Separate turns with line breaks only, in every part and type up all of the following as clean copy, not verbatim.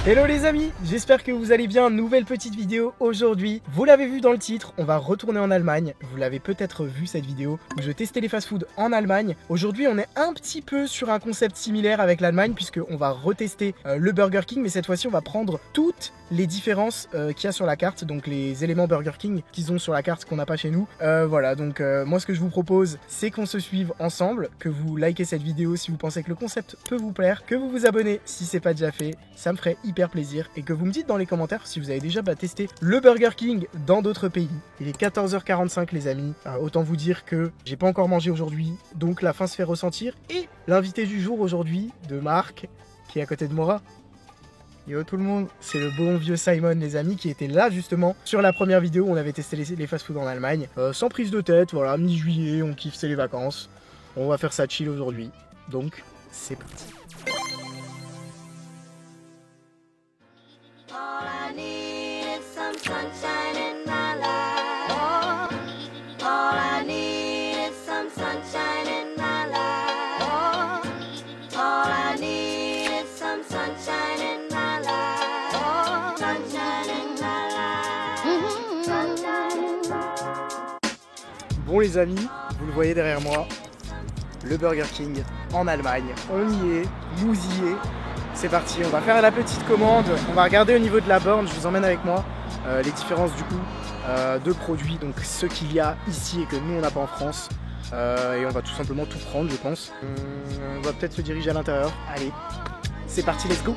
Hello les amis, j'espère que vous allez bien. Nouvelle petite vidéo aujourd'hui. Vous l'avez vu dans le titre, on va retourner en Allemagne. Vous l'avez peut-être vu cette vidéo où je testais les fast-food en Allemagne. Aujourd'hui on est un petit peu sur un concept similaire avec l'Allemagne puisqu'on va retester le Burger King, mais cette fois-ci on va prendre toutes les différences qu'il y a sur la carte, donc les éléments Burger King qu'ils ont sur la carte qu'on n'a pas chez nous. Voilà, donc moi ce que je vous propose c'est qu'on se suive ensemble, que vous likez cette vidéo si vous pensez que le concept peut vous plaire, que vous vous abonnez si c'est pas déjà fait, ça me ferait hyper plaisir, et que vous me dites dans les commentaires si vous avez déjà testé le Burger King dans d'autres pays. Il est 14h45 les amis, autant vous dire que j'ai pas encore mangé aujourd'hui, donc la faim se fait ressentir, et l'invité du jour aujourd'hui de Marc, qui est à côté de moi. Yo tout le monde, c'est le bon vieux Simon les amis qui était là justement sur la première vidéo où on avait testé les fast-food en Allemagne. Sans prise de tête, voilà, mi-juillet, on kiffe, c'est les vacances. On va faire ça chill aujourd'hui, donc c'est parti. Bon les amis, vous le voyez derrière moi, le Burger King en Allemagne. On y est, nous y est. C'est parti, on va faire la petite commande. On va regarder au niveau de la borne, je vous emmène avec moi, les différences du coup de produits, donc ce qu'il y a ici et que nous on n'a pas en France. Et on va tout simplement tout prendre je pense. On va peut-être se diriger à l'intérieur. Allez, c'est parti, let's go.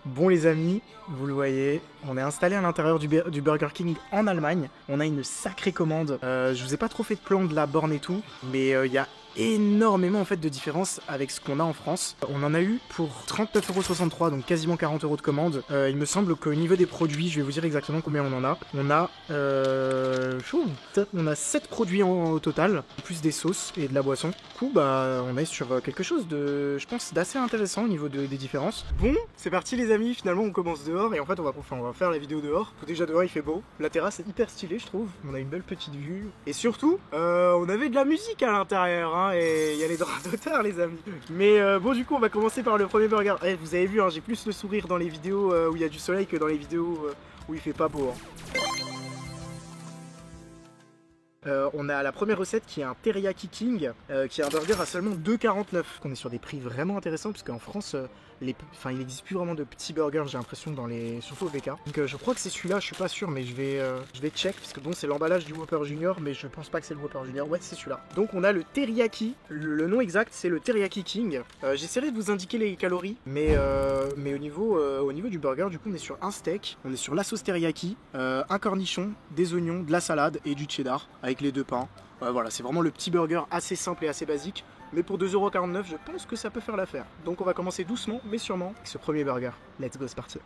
Bon les amis, vous le voyez, on est installé à l'intérieur du Burger King en Allemagne. On a une sacrée commande. Je vous ai pas trop fait de plan de la borne et tout, mais il y a énormément en fait de différence avec ce qu'on a en France. On en a eu pour 39,63 €, donc quasiment 40 € de commande. Il me semble qu'au niveau des produits, je vais vous dire exactement combien on en a. On a 7 produits au total, plus des sauces et de la boisson. Du coup, bah, on est sur quelque chose de, je pense, d'assez intéressant au niveau des différences. Bon, c'est parti les amis, finalement on commence dehors et en fait on va faire la vidéo dehors. Déjà dehors il fait beau, la terrasse est hyper stylée je trouve. On a une belle petite vue et surtout, on avait de la musique à l'intérieur. Et il y a les droits d'auteur les amis. Mais bon du coup on va commencer par le premier burger. Vous avez vu j'ai plus le sourire dans les vidéos où il y a du soleil que dans les vidéos où il fait pas beau. On a la première recette qui est un Teriyaki King, qui est un burger à seulement 2,49 €. On est sur des prix vraiment intéressants parce qu'en France, il n'existe plus vraiment de petits burgers, j'ai l'impression, surtout au BK. Donc je crois que c'est celui-là, je suis pas sûr, mais je vais check parce que bon, c'est l'emballage du Whopper Junior, mais je pense pas que c'est le Whopper Junior. Ouais, c'est celui-là. Donc on a le Teriyaki, le nom exact c'est le Teriyaki King. J'essaierai de vous indiquer les calories, mais au niveau du burger, du coup, on est sur un steak, on est sur la sauce teriyaki, un cornichon, des oignons, de la salade et du cheddar avec les deux pains. Voilà, c'est vraiment le petit burger assez simple et assez basique. Mais pour 2,49 €, je pense que ça peut faire l'affaire. Donc on va commencer doucement, mais sûrement, avec ce premier burger. Let's go, c'est parti.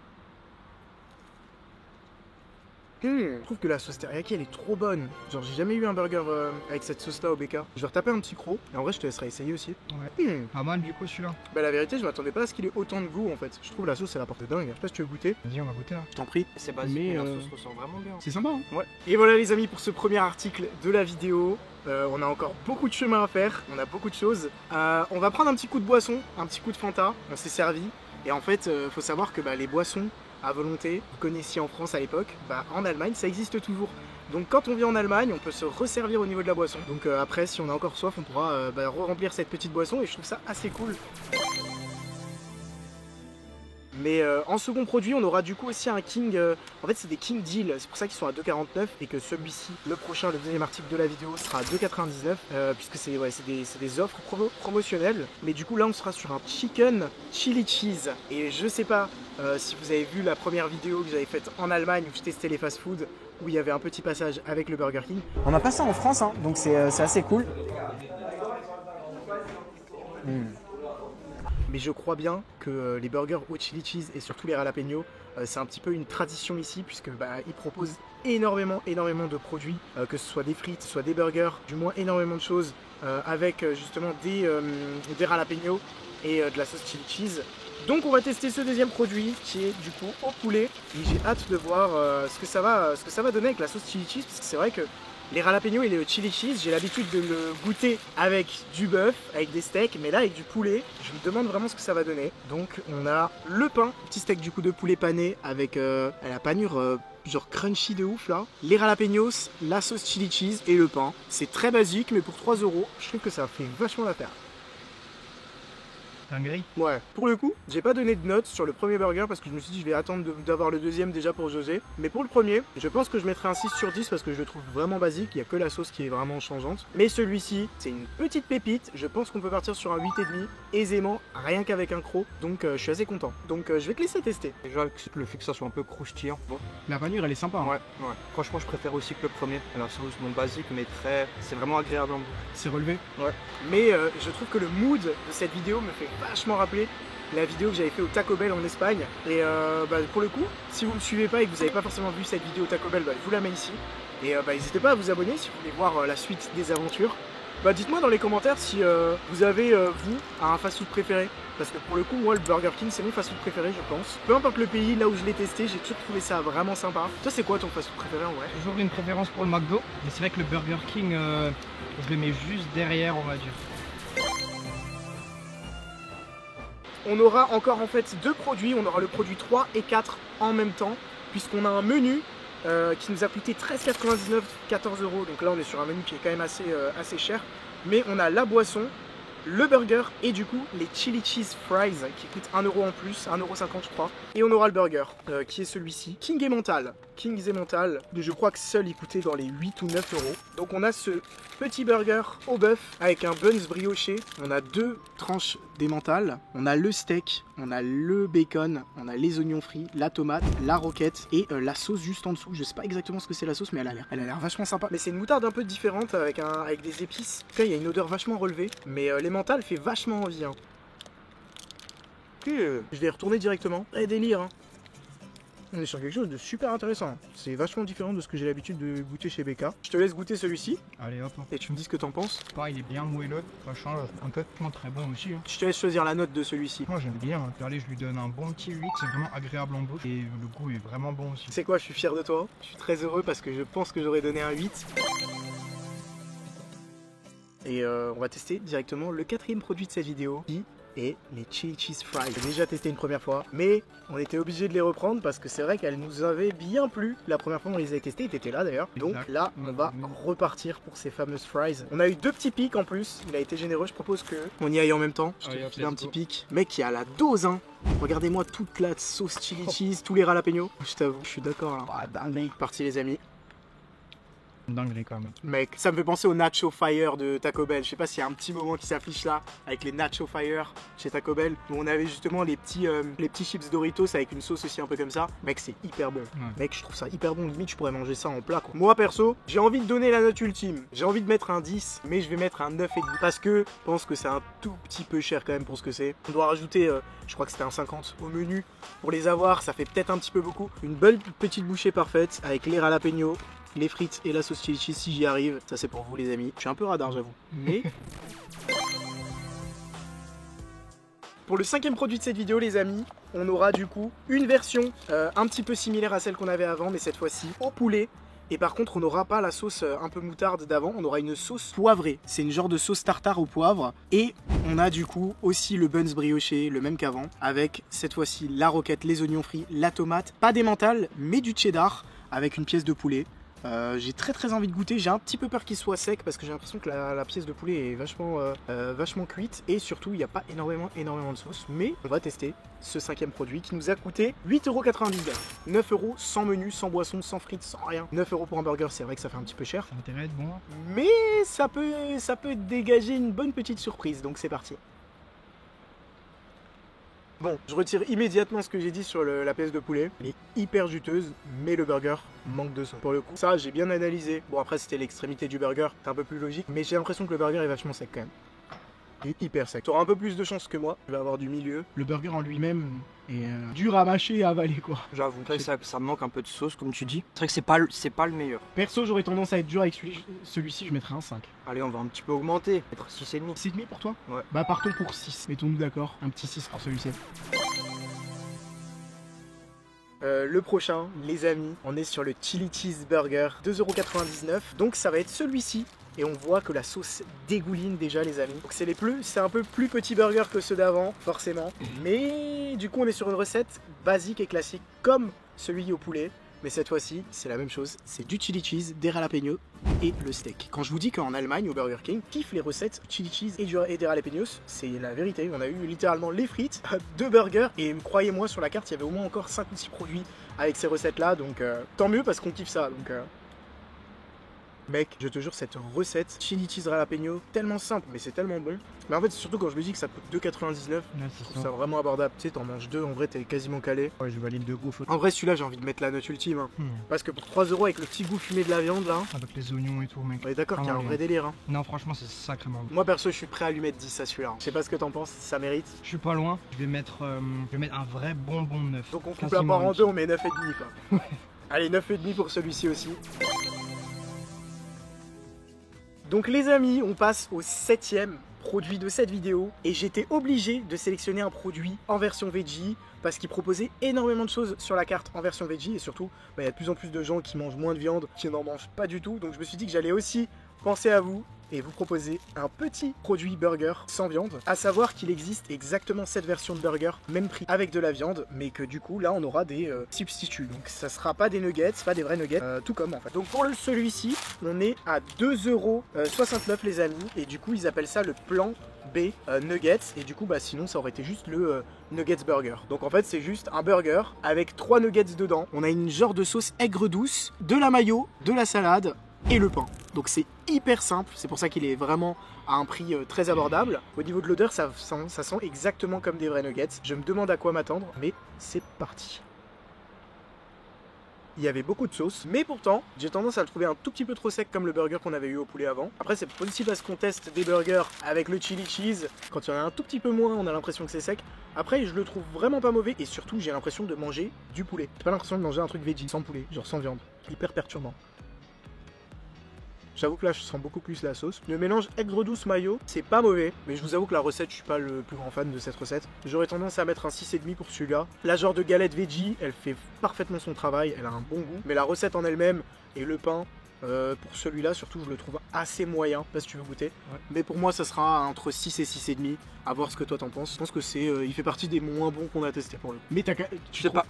Je trouve que la sauce teriyaki elle est trop bonne. Genre j'ai jamais eu un burger avec cette sauce là au BK. Je vais retaper un petit croc et en vrai je te laisserai essayer aussi.
Ouais. Pas mal du coup celui-là.
Bah la vérité je m'attendais pas à ce qu'il ait autant de goût en fait. Je trouve la sauce elle apporte de dingue. Je sais pas si tu veux goûter.
Vas-y on va goûter là.
Je t'en prie.
C'est basique mais la sauce ressort vraiment bien.
C'est sympa hein.
Ouais. Et voilà les amis pour ce premier article de la vidéo. On a encore beaucoup de chemin à faire. On a beaucoup de choses. On va prendre un petit coup de boisson, un petit coup de Fanta. On s'est servi. Et en fait faut savoir que les boissons à volonté, vous connaissiez en France à l'époque, en Allemagne ça existe toujours. Donc quand on vient en Allemagne, on peut se resservir au niveau de la boisson. Donc après si on a encore soif, on pourra re-remplir cette petite boisson et je trouve ça assez cool. Mais en second produit, on aura du coup aussi un King. En fait, c'est des King Deal. C'est pour ça qu'ils sont à 2,49 et que celui-ci, le prochain, le deuxième article de la vidéo, sera à 2,99 puisque c'est des offres promotionnelles. Mais du coup, là, on sera sur un Chicken Chili Cheese. Et je sais pas si vous avez vu la première vidéo que j'avais faite en Allemagne où je testais les fast-food, où il y avait un petit passage avec le Burger King. On n'a pas ça en France, hein, donc c'est assez cool. Mais je crois bien que les burgers au chili cheese et surtout les jalapenos, c'est un petit peu une tradition ici puisque ils proposent énormément de produits, que ce soit des frites, que ce soit des burgers, du moins énormément de choses avec justement des jalapenos et de la sauce chili cheese. Donc on va tester ce deuxième produit qui est du coup au poulet et j'ai hâte de voir ce que ça va donner avec la sauce chili cheese parce que c'est vrai que les jalapenos et le chili cheese, j'ai l'habitude de le goûter avec du bœuf, avec des steaks, mais là avec du poulet, je me demande vraiment ce que ça va donner. Donc on a le pain, petit steak du coup de poulet pané avec la panure genre crunchy de ouf là. Les jalapenos, la sauce chili cheese et le pain. C'est très basique mais pour 3 €, je trouve que ça fait vachement l'affaire.
Dinguerie.
Ouais, pour le coup, j'ai pas donné de notes sur le premier burger parce que je me suis dit je vais attendre d'avoir le deuxième déjà pour José. Mais pour le premier, je pense que je mettrai un 6 sur 10 parce que je le trouve vraiment basique, il n'y a que la sauce qui est vraiment changeante. Mais celui-ci, c'est une petite pépite, je pense qu'on peut partir sur un 8,5 aisément, rien qu'avec un croc. Donc je suis assez content. Donc je vais te laisser tester.
Déjà, le fait que ça soit un peu croustillant. Bon.
La panure, elle est sympa. Hein.
Ouais. Franchement, je préfère aussi que le premier. Alors, c'est bon basique, mais c'est vraiment agréable en bouche.
C'est relevé.
Ouais. Mais je trouve que le mood de cette vidéo me fait vachement rappeler la vidéo que j'avais fait au Taco Bell en Espagne. Et pour le coup, si vous ne me suivez pas et que vous n'avez pas forcément vu cette vidéo au Taco Bell, je vous la mets ici. Et n'hésitez pas à vous abonner si vous voulez voir la suite des aventures. Dites-moi dans les commentaires si vous avez, vous, un fast-food préféré. Parce que pour le coup, moi, le Burger King, c'est mon fast-food préféré, je pense. Peu importe le pays, là où je l'ai testé, j'ai toujours trouvé ça vraiment sympa. Toi, c'est quoi ton fast-food préféré en vrai?
Toujours une préférence pour le McDo. Mais c'est vrai que le Burger King, je le mets juste derrière, on va dire.
On aura encore en fait deux produits, on aura le produit 3 et 4 en même temps, puisqu'on a un menu qui nous a coûté 13,99, 14 €. Donc là on est sur un menu qui est quand même assez cher. Mais on a la boisson, le burger et du coup les chili cheese fries qui coûtent 1 € en plus, 1,50 € je crois. Et on aura le burger qui est celui-ci, King Emmental. Kings Emmental, je crois que seul il coûtait dans les 8 ou 9 €. Donc on a ce petit burger au bœuf avec un buns brioché. On a deux tranches d'emmental, on a le steak, on a le bacon, on a les oignons frits, la tomate, la roquette et la sauce juste en dessous. Je sais pas exactement ce que c'est la sauce, mais elle a l'air vachement sympa. Mais c'est une moutarde un peu différente avec des épices. En tout cas, il y a une odeur vachement relevée, mais l'emmental fait vachement envie. Hein. Ok, je vais y retourner directement. Délire. Hein. On est sur quelque chose de super intéressant. C'est vachement différent de ce que j'ai l'habitude de goûter chez BK. Je te laisse goûter celui-ci.
Allez hop.
Et tu me dis ce que t'en penses.
Pareil, il est bien moelleux. Ça change un peu. Très bon aussi. Hein.
Je te laisse choisir la note de celui-ci.
Moi j'aime bien. Allez, je lui donne un bon petit 8. C'est vraiment agréable en bouche. Et le goût est vraiment bon aussi.
Tu sais quoi, je suis fier de toi. Je suis très heureux parce que je pense que j'aurais donné un 8. Et on va tester directement le quatrième produit de cette vidéo. Et les chili cheese fries. J'ai déjà testé une première fois, mais on était obligé de les reprendre parce que c'est vrai qu'elles nous avaient bien plu. La première fois on les avait testés, t'étais là d'ailleurs. Donc là, on va repartir pour ces fameuses fries. On a eu deux petits pics en plus, il a été généreux, je propose que on y aille en même temps. Je te file un petit pic. Mec, il y a la dose, hein. Regardez-moi toute la sauce chili cheese, tous les jalapenos. Je t'avoue, je suis d'accord là. Dingue. Parti les amis.
Dinguerie quand même.
Mec, ça me fait penser au Nacho Fire de Taco Bell. Je sais pas s'il y a un petit moment qui s'affiche là avec les Nacho Fire chez Taco Bell où on avait justement les petits chips Doritos avec une sauce aussi un peu comme ça. Mec, c'est hyper bon. Ouais. Mec, je trouve ça hyper bon. Limite, je pourrais manger ça en plat. Quoi. Moi perso, j'ai envie de donner la note ultime. J'ai envie de mettre un 10, mais je vais mettre un 9,5 parce que je pense que c'est un tout petit peu cher quand même pour ce que c'est. On doit rajouter, je crois que c'était un 50 au menu pour les avoir. Ça fait peut-être un petit peu beaucoup. Une bonne petite bouchée parfaite avec les jalapenos, les frites et la sauce chili cheese si j'y arrive. Ça c'est pour vous les amis. Je suis un peu radar j'avoue. Mais pour le cinquième produit de cette vidéo les amis, on aura du coup une version un petit peu similaire à celle qu'on avait avant, mais cette fois-ci au poulet. Et par contre on n'aura pas la sauce un peu moutarde d'avant, on aura une sauce poivrée. C'est une genre de sauce tartare au poivre. Et on a du coup aussi le buns brioché, le même qu'avant, avec cette fois-ci la roquette, les oignons frits, la tomate, pas d'emmental mais du cheddar avec une pièce de poulet. J'ai très envie de goûter. J'ai un petit peu peur qu'il soit sec parce que j'ai l'impression que la pièce de poulet est vachement cuite. Et surtout, il n'y a pas énormément de sauce. Mais on va tester ce 5e produit qui nous a coûté 8,99€. 9 € sans menu, sans boisson, sans frites, sans rien. 9 € pour un burger, c'est vrai que ça fait un petit peu cher.
Ça a intérêt d'être bon.
Mais ça peut dégager une bonne petite surprise. Donc c'est parti. Bon, je retire immédiatement ce que j'ai dit sur la pièce de poulet. Elle est hyper juteuse, mais le burger manque de sauce. Pour le coup, ça, j'ai bien analysé. Bon, après, c'était l'extrémité du burger, c'est un peu plus logique. Mais j'ai l'impression que le burger est vachement sec quand même. Il est hyper sec. Tu auras un peu plus de chance que moi. Je vais avoir du milieu.
Le burger en lui-même est dur à mâcher et à avaler, quoi.
J'avoue, ça manque un peu de sauce, comme tu dis. C'est vrai que c'est pas le meilleur.
Perso, j'aurais tendance à être dur avec celui-ci, je mettrais un 5.
Allez, on va un petit peu augmenter. Mettre 6,5.
6,5 pour toi?
Ouais.
Bah, partons pour 6. Mettons-nous d'accord. Un petit 6 pour celui-ci.
Le prochain, les amis, on est sur le Chili Cheeseburger, 2,99 €. Donc ça va être celui-ci. Et on voit que la sauce dégouline déjà, les amis. Donc c'est un peu plus petit burger que ceux d'avant, forcément. Mais du coup, on est sur une recette basique et classique, comme celui au poulet. Mais cette fois-ci, c'est la même chose. C'est du chili cheese, des jalapenos et le steak. Quand je vous dis qu'en Allemagne, au Burger King, kiffent les recettes chili cheese et des jalapenos, c'est la vérité. On a eu littéralement les frites, 2 burgers. Et croyez-moi, sur la carte, il y avait au moins encore 5 ou 6 produits avec ces recettes-là. Donc tant mieux parce qu'on kiffe ça. Donc mec, je te jure, cette recette chili cheese jalapeno, tellement simple, mais c'est tellement bon. Mais en fait, c'est surtout quand je me dis que ça coûte 2,99 €,
Ouais,
je trouve ça vraiment abordable. Tu sais, t'en manges 2, en vrai, t'es quasiment calé.
Ouais, je valide de goût.
En vrai, celui-là, j'ai envie de mettre la note ultime. Hein. Parce que pour 3 € avec le petit goût fumé de la viande, là.
Avec les oignons et tout, mec.
On est d'accord qu'il y a un vrai délire. Hein.
Non, franchement, c'est sacrément bon.
Moi, perso, je suis prêt à lui mettre 10 à celui-là. Je sais pas ce que t'en penses, ça mérite.
Je suis pas loin. Je vais mettre un vrai bonbon de 9.
Donc, on coupe la part en deux, on met 9,5 quoi. Allez, 9,5 pour celui-ci aussi. Donc les amis, on passe au 7e produit de cette vidéo et j'étais obligé de sélectionner un produit en version veggie parce qu'il proposait énormément de choses sur la carte en version veggie et surtout, il y a de plus en plus de gens qui mangent moins de viande, qui n'en mangent pas du tout. Donc je me suis dit que j'allais aussi penser à vous et vous proposer un petit produit burger sans viande. À savoir qu'il existe exactement cette version de burger, même prix, avec de la viande, mais que du coup là on aura des substituts. Donc ça sera pas des nuggets, pas des vrais nuggets, tout comme en fait. Donc pour celui-ci, on est à 2,69 € les amis, et du coup ils appellent ça le plan B nuggets, et du coup sinon ça aurait été juste le nuggets burger. Donc en fait c'est juste un burger avec 3 nuggets dedans. On a une genre de sauce aigre douce, de la mayo, de la salade et le pain. Donc c'est hyper simple, c'est pour ça qu'il est vraiment à un prix très abordable. Au niveau de l'odeur, ça sent exactement comme des vrais nuggets. Je me demande à quoi m'attendre, mais c'est parti. Il y avait beaucoup de sauce, mais pourtant, j'ai tendance à le trouver un tout petit peu trop sec comme le burger qu'on avait eu au poulet avant. Après, c'est possible parce qu'on teste des burgers avec le chili cheese. Quand il y en a un tout petit peu moins, on a l'impression que c'est sec. Après, je le trouve vraiment pas mauvais et surtout, j'ai l'impression de manger du poulet. J'ai pas l'impression de manger un truc veggie, sans poulet, genre sans viande. Hyper perturbant. J'avoue que là je sens beaucoup plus la sauce. Le mélange aigre douce mayo, c'est pas mauvais, mais je vous avoue que la recette, je suis pas le plus grand fan de cette recette. J'aurais tendance à mettre un 6,5 pour celui-là. La genre de galette veggie, elle fait parfaitement son travail, elle a un bon goût. Mais la recette en elle-même et le pain, pour celui-là surtout, je le trouve assez moyen. Je sais pas si tu veux goûter. Ouais. Mais pour moi ça sera entre 6 et 6,5. À voir ce que toi t'en penses. Je pense que il fait partie des moins bons qu'on a testé pour le coup.
Mais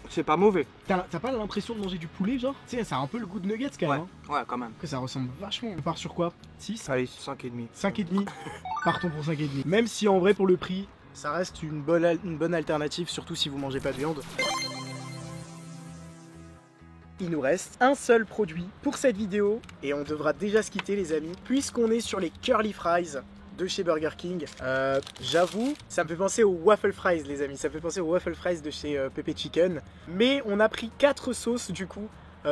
c'est pas mauvais.
T'as pas l'impression de manger du poulet, genre? Tu sais, ça a un peu le goût de nuggets quand même.
Ouais, ouais, quand même.
Que ça ressemble vachement. On part sur quoi? 6?
Allez, 5,5.
5,5. Partons pour 5,5.
Même si en vrai pour le prix, ça reste une bonne alternative, surtout si vous mangez pas de viande. Il nous reste un seul produit pour cette vidéo et on devra déjà se quitter les amis, puisqu'on est sur les curly fries de chez Burger King. J'avoue, ça me fait penser aux waffle fries les amis, ça me fait penser aux waffle fries de chez Pepe Chicken. Mais on a pris 4 sauces du coup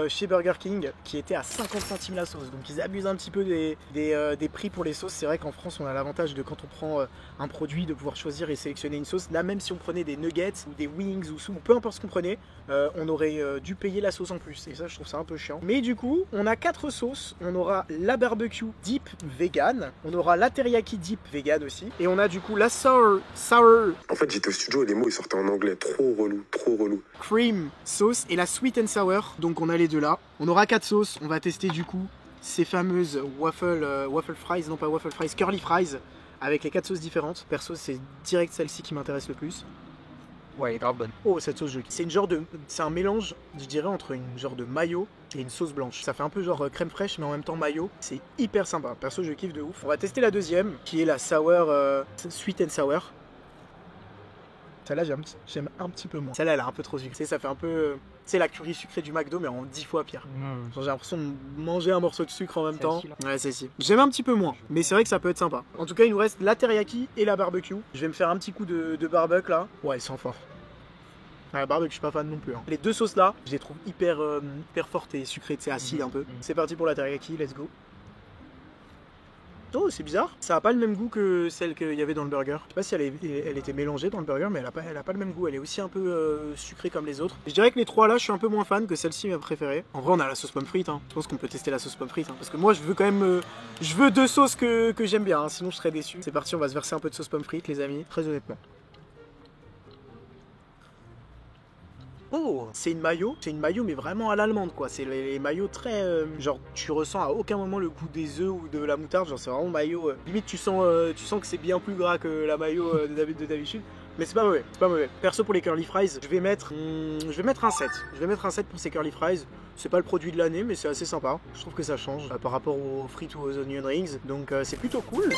chez Burger King qui étaient à 50 centimes la sauce. Donc ils abusent un petit peu des prix pour les sauces. C'est vrai qu'en France on a l'avantage de, quand on prend un produit, de pouvoir choisir et sélectionner une sauce. Là, même si on prenait des nuggets ou des wings ou peu importe ce qu'on prenait, on aurait dû payer la sauce en plus. Et ça je trouve ça un peu chiant. Mais du coup on a 4 sauces. On aura la barbecue dip vegan, on aura la teriyaki dip vegan aussi, et on a du coup la sour.
En fait j'étais au studio et les mots ils sortaient en anglais, trop relou.
Cream sauce et la sweet and sour. Donc on a les deux là. On aura 4 sauces. On va tester du coup ces fameuses waffle fries, non pas waffle fries, curly fries, avec les 4 sauces différentes. Perso c'est direct celle-ci qui m'intéresse le plus.
Ouais, elle est grave bonne.
Oh, cette sauce, c'est une genre de... C'est un mélange, je dirais, entre une genre de mayo et une sauce blanche. Ça fait un peu genre crème fraîche, mais en même temps mayo. C'est hyper sympa. Perso, je kiffe de ouf. On va tester la deuxième, qui est la sour... sweet and sour. Celle-là, j'aime un petit peu moins. Celle-là, elle est un peu trop sucrée. Ça fait un peu... C'est la curry sucrée du McDo, mais en 10 fois pire. Genre, j'ai l'impression de manger un morceau de sucre en même temps. Ouais, c'est si. J'aime un petit peu moins, mais c'est vrai que ça peut être sympa. En tout cas, il nous reste la teriyaki et la barbecue. Je vais me faire un petit coup de barbecue là. Ouais, ils sont forts. Ouais, barbecue, je suis pas fan non plus. Hein. Les deux sauces là, je les trouve hyper fortes et sucrées, c'est acide un peu. C'est parti pour la teriyaki, let's go. Oh, c'est bizarre. Ça a pas le même goût que celle qu'il y avait dans le burger. Je sais pas si elle était mélangée dans le burger, mais elle a pas le même goût. Elle est aussi un peu sucrée comme les autres. Je dirais que les trois là, je suis un peu moins fan que celle-ci, ma préférée. En vrai, on a la sauce pomme frite. Hein. Je pense qu'on peut tester la sauce pomme frite. Hein, parce que moi, je veux quand même... je veux deux sauces que j'aime bien. Hein, sinon, je serais déçu. C'est parti, on va se verser un peu de sauce pomme frite, les amis. Très honnêtement. Oh, c'est une mayo mais vraiment à l'allemande quoi, c'est les maillots très genre tu ressens à aucun moment le goût des œufs ou de la moutarde, genre c'est vraiment maillot limite tu sens que c'est bien plus gras que la mayo de d'habitude, mais c'est pas mauvais, c'est pas mauvais. Perso pour les curly fries, je vais mettre un 7. Je vais mettre un 7 pour ces curly fries. C'est pas le produit de l'année mais c'est assez sympa. Je trouve que ça change par rapport aux frites ou aux onion rings, donc c'est plutôt cool.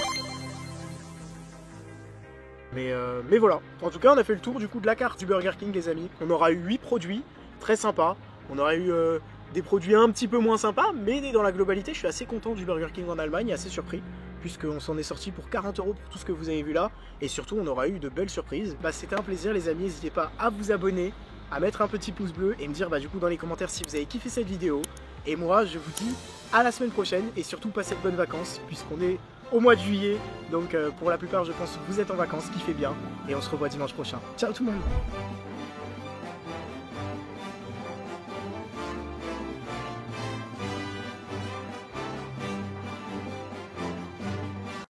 Mais voilà, en tout cas on a fait le tour du coup de la carte du Burger King les amis. On aura eu 8 produits, très sympas. On aura eu des produits un petit peu moins sympas, mais dans la globalité je suis assez content du Burger King en Allemagne, assez surpris, puisqu'on s'en est sorti pour 40 € pour tout ce que vous avez vu là. Et surtout on aura eu de belles surprises. Bah c'était un plaisir les amis, n'hésitez pas à vous abonner, à mettre un petit pouce bleu et me dire du coup dans les commentaires si vous avez kiffé cette vidéo. Et moi je vous dis à la semaine prochaine et surtout passez de bonnes vacances puisqu'on est au mois de juillet, donc pour la plupart je pense que vous êtes en vacances, kiffez bien et on se revoit dimanche prochain. Ciao tout le monde.